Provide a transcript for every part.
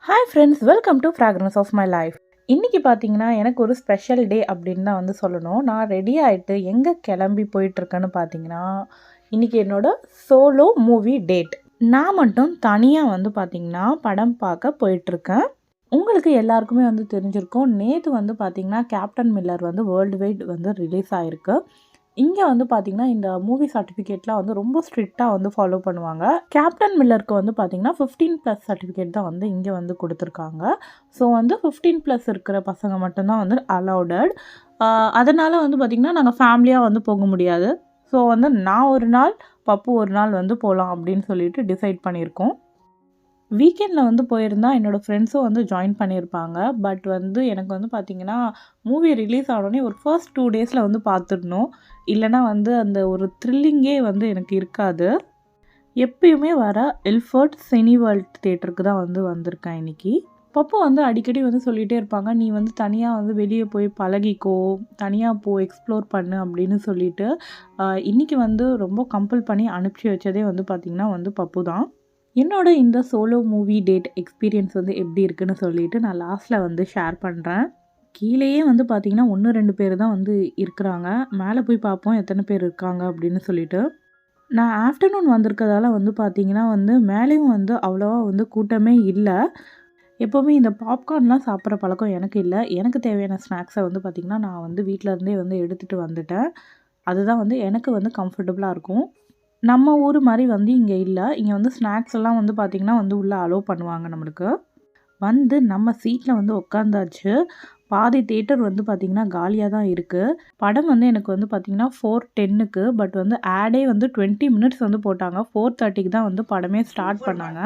Hi friends, welcome to fragrance of my life. இன்றைக்கி பார்த்தீங்கன்னா எனக்கு ஒரு ஸ்பெஷல் டே அப்படின்னு தான் வந்து சொல்லணும். நான் ரெடி ஆகிட்டு எங்கே கிளம்பி போயிட்டுருக்கேன்னு பார்த்தீங்கன்னா, இன்றைக்கி என்னோடய சோலோ மூவி டேட். நான் மட்டும் தனியாக வந்து பார்த்திங்கன்னா படம் பார்க்க போயிட்டுருக்கேன். உங்களுக்கு எல்லாருக்குமே வந்து தெரிஞ்சிருக்கும், நேற்று வந்து பார்த்திங்கன்னா கேப்டன் மில்லர் வந்து வேர்ல்டு வைட் வந்து ரிலீஸ் ஆகிருக்கு. இங்கே வந்து பார்த்திங்கன்னா இந்த மூவி சர்டிஃபிகேட்லாம் வந்து ரொம்ப ஸ்ட்ரிக்டாக வந்து ஃபாலோ பண்ணுவாங்க. கேப்டன் மில்லருக்கு வந்து பார்த்திங்கன்னா 15+ சர்டிஃபிகேட் தான் வந்து இங்கே வந்து கொடுத்துருக்காங்க. ஸோ வந்து 15+ இருக்கிற பசங்க மட்டும்தான் வந்து அலௌடட். அதனால் வந்து பார்த்திங்கன்னா நாங்கள் ஃபேமிலியாக வந்து போக முடியாது. ஸோ வந்து நான் ஒரு நாள், பப்பு ஒரு நாள் வந்து போகலாம் அப்படின்னு சொல்லிட்டு டிசைட் பண்ணியிருக்கோம். வீக்கெண்டில் வந்து போயிருந்தா என்னோடய ஃப்ரெண்ட்ஸும் வந்து ஜாயின் பண்ணியிருப்பாங்க. பட் வந்து எனக்கு வந்து பார்த்திங்கன்னா மூவி ரிலீஸ் ஆனோடனே ஒரு ஃபர்ஸ்ட் 2 டேஸில் வந்து பார்த்துடணும். இல்லைனா வந்து அந்த ஒரு த்ரில்லிங்கே வந்து எனக்கு இருக்காது. எப்பயுமே வர எல்ஃபர்ட் சினிவேர்ல்ட் தியேட்டருக்கு தான் வந்து வந்திருக்கேன் இன்றைக்கி. பப்பு வந்து அடிக்கடி வந்து சொல்லிகிட்டே இருப்பாங்க, நீ வந்து தனியாக வந்து வெளியே போய் பழகிக்கோ, தனியாக போ, எக்ஸ்ப்ளோர் பண்ணு அப்படின்னு சொல்லிட்டு இன்றைக்கி வந்து ரொம்ப கம்பல் பண்ணி அனுப்பிச்சி வச்சதே வந்து பார்த்திங்கன்னா வந்து பப்பு தான். என்னோட இந்த சோலோ மூவி டேட் எக்ஸ்பீரியன்ஸ் வந்து எப்படி இருக்குன்னு சொல்லிட்டு நான் லாஸ்ட்டில் வந்து ஷேர் பண்ணுறேன். கீழேயே வந்து பார்த்திங்கன்னா 1-2 பேர் தான் வந்து இருக்கிறாங்க. மேலே போய் பார்ப்போம் எத்தனை பேர் இருக்காங்க அப்படின்னு சொல்லிட்டு. நான் ஆஃப்டர்நூன் வந்திருக்கிறதால வந்து பார்த்திங்கன்னா வந்து மேலேயும் வந்து அவ்வளோவா வந்து கூட்டமே இல்லை. எப்போவுமே இந்த பாப்கார்ன்லாம் சாப்பிட்ற பழக்கம் எனக்கு இல்லை. எனக்கு தேவையான ஸ்நாக்ஸை வந்து பார்த்திங்கன்னா நான் வந்து வீட்டிலருந்தே வந்து எடுத்துகிட்டு வந்துட்டேன். அதுதான் வந்து எனக்கு வந்து கம்ஃபர்டபுளாக இருக்கும். நம்ம ஊர் மாதிரி வந்து இங்கே இல்லை. இங்கே வந்து ஸ்நாக்ஸ் எல்லாம் வந்து பார்த்திங்கன்னா வந்து உள்ளே அலோவ் பண்ணுவாங்க நம்மளுக்கு. வந்து நம்ம சீட்டில் வந்து உட்காந்தாச்சு. பாதி தியேட்டர் வந்து பார்த்திங்கன்னா காலியாக தான் இருக்குது. படம் வந்து எனக்கு வந்து பார்த்திங்கன்னா 4:10க்கு, பட் வந்து ஆடே வந்து 20 மினிட்ஸ் வந்து போட்டாங்க. 4:30க்கு தான் வந்து படமே ஸ்டார்ட் பண்ணாங்க.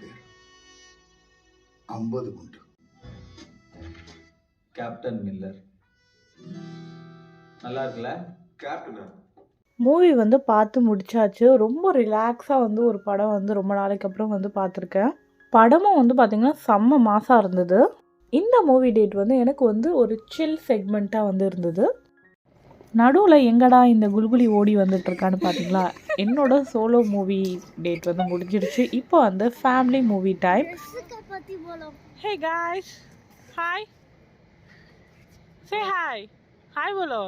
பேர் 50 குண்டு. கேப்டன் மில்லர் நல்லா இருக்குல்ல? கேப்டனா மூவி வந்து பார்த்து முடிச்சாச்சு. ரொம்ப ரிலாக்ஸாக வந்து ஒரு படம் வந்து ரொம்ப நாளைக்கு அப்புறம் வந்து பார்த்துருக்கேன். படமும் வந்து பார்த்திங்கன்னா செம்ம மாசாக இருந்தது. இந்த மூவி டேட் வந்து எனக்கு வந்து ஒரு சில் செக்மெண்ட்டாக வந்து இருந்தது. நடுவில் எங்கடா இந்த குல்குலி ஓடி வந்துட்டுருக்கான்னு பார்த்தீங்களா? என்னோட சோலோ மூவி டேட் வந்து முடிஞ்சிடுச்சு. இப்போ வந்து family movie time. Hey guys, hi, say hi, hi बोलो.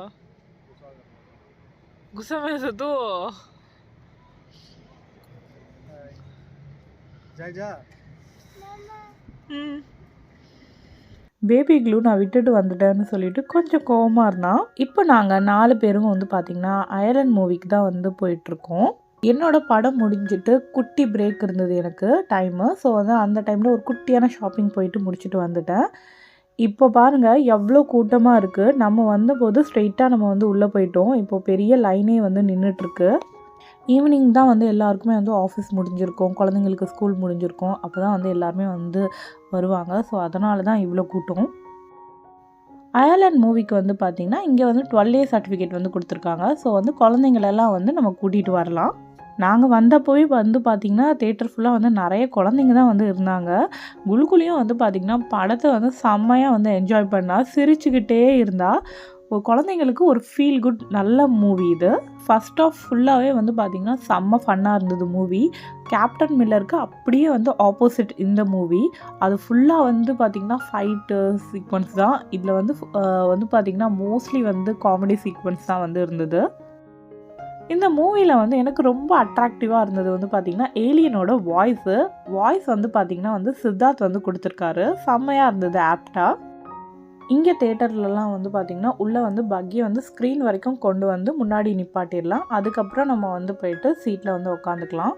गुस्सा में से तू जा பேபி க்ளூ நான் விட்டுட்டு வந்துட்டேன்னு சொல்லிட்டு கொஞ்சம் கோவமாக இருந்தான். இப்போ நாங்கள் 4 பேரும் வந்து பார்த்திங்கன்னா அயர்லாண்ட் மூவிக்கு தான் வந்து போயிட்டுருக்கோம். என்னோடய படம் முடிஞ்சிட்டு குட்டி பிரேக் இருந்தது எனக்கு டைமு. ஸோ வந்து அந்த டைமில் ஒரு குட்டியான ஷாப்பிங் போயிட்டு முடிச்சுட்டு வந்துட்டேன். இப்போ பாருங்கள் எவ்வளோ கூட்டமாக இருக்குது. நம்ம வந்தபோது ஸ்ட்ரெயிட்டாக நம்ம வந்து உள்ளே போயிட்டோம். இப்போது பெரிய லைனே வந்து நின்றுட்டுருக்கு. ஈவினிங் தான் வந்து எல்லாருக்குமே வந்து ஆஃபீஸ் முடிஞ்சிருக்கும், குழந்தைங்களுக்கு ஸ்கூல் முடிஞ்சிருக்கும். அப்போ தான் வந்து எல்லாருமே வந்து வருவாங்க. ஸோ அதனால தான் இவ்வளோ கூட்டம். அயர்லாண்ட் மூவிக்கு வந்து பார்த்திங்கன்னா இங்கே வந்து 12A சர்டிஃபிகேட் வந்து கொடுத்துருக்காங்க. ஸோ வந்து குழந்தைங்களெல்லாம் வந்து நம்ம கூட்டிகிட்டு வரலாம். நாங்கள் வந்தப்போவே வந்து பார்த்திங்கன்னா தியேட்டர் ஃபுல்லாக வந்து நிறைய குழந்தைங்க தான் வந்து இருந்தாங்க. குல்குலியும் வந்து பார்த்திங்கன்னா படத்தை வந்து செம்மையாக வந்து என்ஜாய் பண்ணா, சிரிச்சுக்கிட்டே இருந்தா. குழந்தைங்களுக்கு ஒரு ஃபீல் குட் நல்ல மூவி இது. ஃபஸ்ட் ஆஃப் ஃபுல்லாகவே வந்து பார்த்திங்கன்னா செம்ம ஃபன்னாக இருந்தது மூவி. கேப்டன் மில்லருக்கு அப்படியே வந்து ஆப்போசிட் இந்த மூவி. அது ஃபுல்லாக வந்து பார்த்திங்கன்னா ஃபைட்டு சீக்வன்ஸ் தான். இதில் வந்து பார்த்திங்கன்னா மோஸ்ட்லி வந்து காமெடி சீக்வன்ஸ் தான் வந்து இருந்தது. இந்த மூவியில் வந்து எனக்கு ரொம்ப அட்ராக்டிவாக இருந்தது வந்து பார்த்திங்கன்னா ஏலியனோட வாய்ஸ் வந்து பார்த்திங்கன்னா வந்து சித்தார்த் வந்து கொடுத்துருக்காரு. செம்மையாக இருந்தது ஆப்டாக. இங்கே தேட்டர்லலாம் வந்து பார்த்திங்கன்னா உள்ளே வந்து பக்கியை வந்து ஸ்க்ரீன் வரைக்கும் கொண்டு வந்து முன்னாடி நிப்பாட்டிடலாம். அதுக்கப்புறம் நம்ம வந்து போயிட்டு சீட்டில் வந்து உட்காந்துக்கலாம்.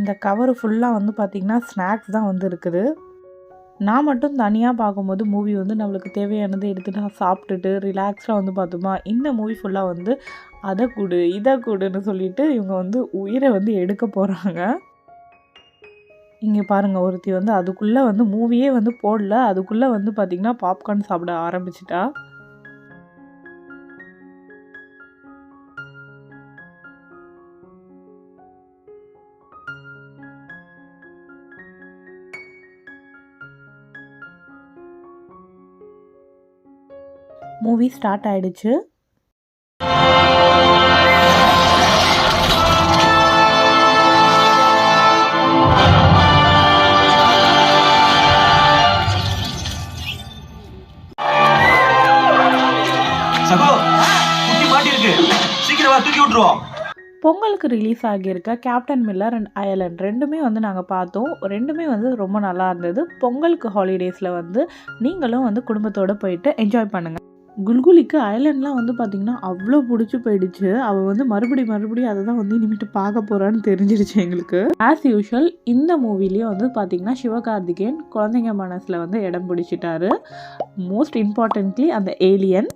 இந்த கவர் ஃபுல்லாக வந்து பார்த்திங்கன்னா ஸ்நாக்ஸ் தான் வந்து இருக்குது. நான் மட்டும் தனியாக பார்க்கும்போது மூவி வந்து நம்மளுக்கு தேவையானதை எடுத்துகிட்டு சாப்பிட்டுட்டு ரிலாக்ஸாக வந்து பார்த்தோமா, இந்த மூவி ஃபுல்லாக வந்து அதை கொடு இதை கொடுன்னு சொல்லிட்டு இவங்க வந்து உயிரை வந்து எடுக்க போகிறாங்க. இங்கே பாருங்கள், ஒருத்தி வந்து அதுக்குள்ளே வந்து மூவியே வந்து போடல, அதுக்குள்ளே வந்து பார்த்திங்கன்னா பாப்கார்ன் சாப்பிட ஆரம்பிச்சிட்டா. மூவி ஸ்டார்ட் ஆயிடுச்சு. சகோ, குட்டி மாட்டிருக்கு. சீக்கிரம் வா, தூக்கி விட்டுருவோம். பொங்கலுக்கு ரிலீஸ் ஆகியிருக்க கேப்டன் மில்லர் அண்ட் அயர்லாண்ட் ரெண்டுமே வந்து நாங்கள் பார்த்தோம். ரெண்டுமே வந்து ரொம்ப நல்லா இருந்தது. பொங்கலுக்கு ஹாலிடேஸில் வந்து நீங்களும் வந்து குடும்பத்தோடு போயிட்டு என்ஜாய் பண்ணுங்கள். குல்குலிக்கு அயர்லாண்ட்லாம் வந்து பார்த்திங்கன்னா அவ்வளோ பிடிச்சி போயிடுச்சு. அவள் வந்து மறுபடியும் அதை தான் வந்து இனிமேட்டு பார்க்க போகிறான்னு தெரிஞ்சிருச்சு எங்களுக்கு. ஆஸ் யூஷுவல் இந்த மூவிலேயே வந்து பார்த்திங்கன்னா சிவகார்த்திகேயன் குழந்தைங்க மனசில் வந்து இடம் பிடிச்சிட்டாரு. மோஸ்ட் இம்பார்ட்டன்ட்லி அந்த ஏலியன்.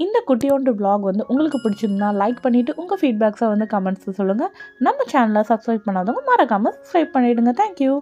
இந்த குட்டியோண்டு vlog வந்து உங்களுக்கு பிடிச்சிருந்தா லைக் பண்ணிவிட்டு உங்கள் ஃபீட்பேக்ஸை வந்து கமெண்ட்ஸில் சொல்லுங்கள். நம்ம சேனலை சப்ஸ்கிரைப் பண்ணாதவங்க மறக்காமல் சப்ஸ்கிரைப் பண்ணிவிடுங்க. தேங்க்யூ.